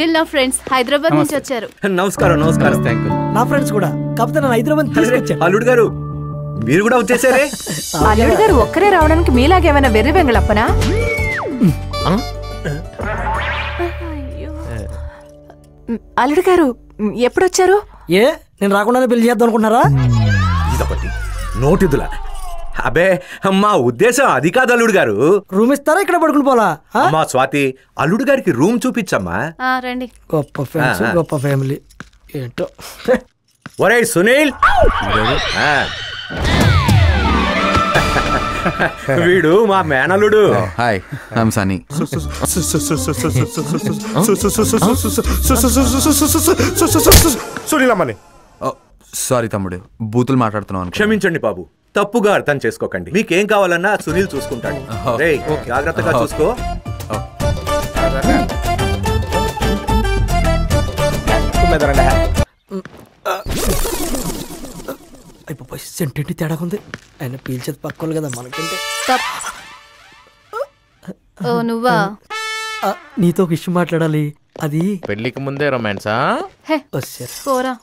వీళ్ళు నా ఫ్రెండ్స్ హైదరాబాద్ నుంచి వచ్చారు. నమస్కారం. నమస్కారం. Thank you. నా ఫ్రెండ్స్ కూడా. కాకపోతే నన్ను హైదరాబాద్ తీసుకొచ్చారు. అల్లుడు గారు మీరు కూడా వచ్చేసారే. అల్లుడు గారు ఒక్కరే రావడానికి మీలాగేమైనా వెర్రి వెంగళప్పనా? అల్లుడు గారు ఎప్పుడొచ్చారు? ఏ నేను రాకుండానే పెళ్లి చేద్దాం అనుకున్నారా? ఇదొకటి నోటిదులా. అబే మా ఉద్దేశం అది కాదు అల్లుడు గారు. రూమ్ ఇస్తారా ఇక్కడ పడుకుని పోలా? అమ్మా స్వాతి అల్లుడు గారికి రూమ్ చూపించమ్మా. రండి. గొప్ప ఫ్రెండ్స్ గొప్ప ఫ్యామిలీ ఏంటో. ఒరే సునీల్ వీడు మా మేనల్లుడు. Hi I'm Sunny. సునీల్ అమ్మని. సారీ తమ్ముడు బూతులు మాట్లాడుతున్నాను. క్షమించండి బాబు, తప్పుగా అర్థం చేసుకోకండి. మీకేం కావాలన్నా సునీల్ చూసుకుంటాడు. రేయ్ జాగ్రత్తగా చూసుకో. అయిపోయి సెంటెంటి తేడా ఉంది. ఆయన పీల్చేది పక్కోళ్ళు కదా మనకంటే. నువ్వా? నీతో ఒక విషయం మాట్లాడాలి. అది పెళ్లికి ముందే రొమాన్సా? పోరా.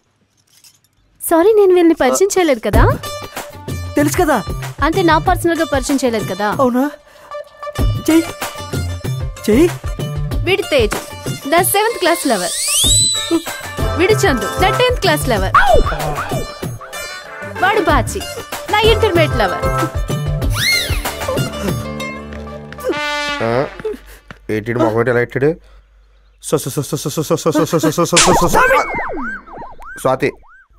సారీ నేను వీళ్ళని పరిచయం చేయలేదు కదా. తెలుసు కదా. అంటే నా పర్సనల్ గా పరిచయం చేయలేదు కదా. అవునా? చెయ్యి చెయ్యి. వీడి Tej the 7th class lover. వీడి Chandu the 10th class lover. వాడు బాచి నా ఇంటర్మీడియట్ లవర్. ఏటిడు మొగటి ఎలా ఇట్టాడు? స్వాతి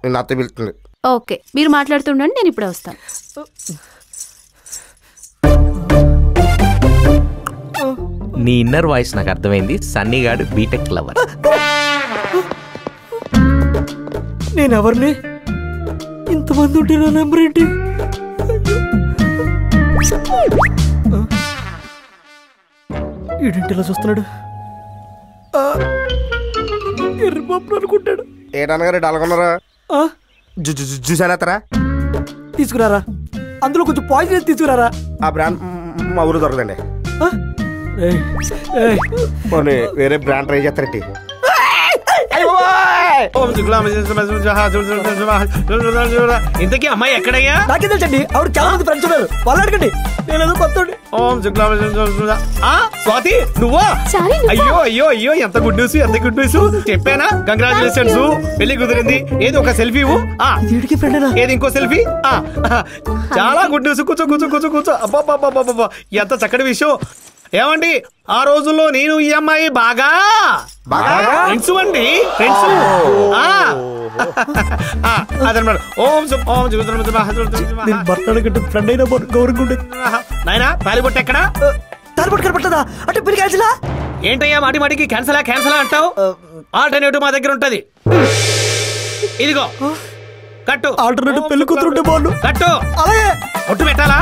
నేను అత్త పిలుస్తుంది. ఓకే మీరు మాట్లాడుతుండండి, నేను ఇప్పుడే వస్తాను. నీ ఇన్నర్ వాయిస్ నాకు అర్థమైంది. సన్నీ గాడు బీటెక్ లవర్. నేను ఎవరిని? ఇంతమంది ఉంటే నా నెంబర్ ఏంటి? ఈడింటిలా చూస్తున్నాడు. ఎర్రబాబు అనుకుంటాడు. ఏటన్నగారు అలాగున్నారా? చూసారా? తీసుకురారా. అందులో కొంచెం పాయిజన్ తీసుకురారా. ఆ బ్రాండ్ మా ఊరు దొరకదండి. వేరే బ్రాండ్ ట్రై చేస్తారండి. ఇంతకీ అమ్మాయి ఎక్కడయ్యా? నాకే తెలుసండి. ఆవిడ చాలా మంది ఫ్రెండ్స్ ఉన్నారు, వాళ్ళు అడగండి. నేను కొత్తోడి. స్వాతి నువ్వా? అయ్యో అయ్యో అయ్యో ఎంత గుడ్ న్యూస్, ఎంత గుడ్ న్యూస్. చెప్పానా? కంగ్రాచులేషన్స్, పెళ్లి కుదిరింది. ఏది ఒక సెల్ఫీ ఏది ఇంకో సెల్ఫీ. చాలా గుడ్ న్యూస్. కూర్చో కూర్చో కూర్చో కూర్చో. అబ్బా ఎంత చక్కటి విషయం. ఏమండి ఆ రోజుల్లో నేను ఈ అమ్మాయి బాగా ఫ్రెండ్స్ అండి. ఫ్రెండ్స్ అదనమాట. ఫ్రెండ్ అయినా గౌరవం. నాయనా తాలిబొట్టు ఎక్కడా? తాలిబొట్టు కనపట్టదా? అంటే పెళ్లి క్యాన్సిలా? ఏంటయ్యా మాటి మాటికి క్యాన్సలా క్యాన్సలా అంటావు? ఆల్టర్నేటివ్ మా దగ్గర ఉంటది. ఇదిగో కట్టు. ఆల్టర్నేటివ్ పెళ్లి కూతురుంటే బాగుండు. కట్టు. అలాగే ఒట్టు పెట్టాలా?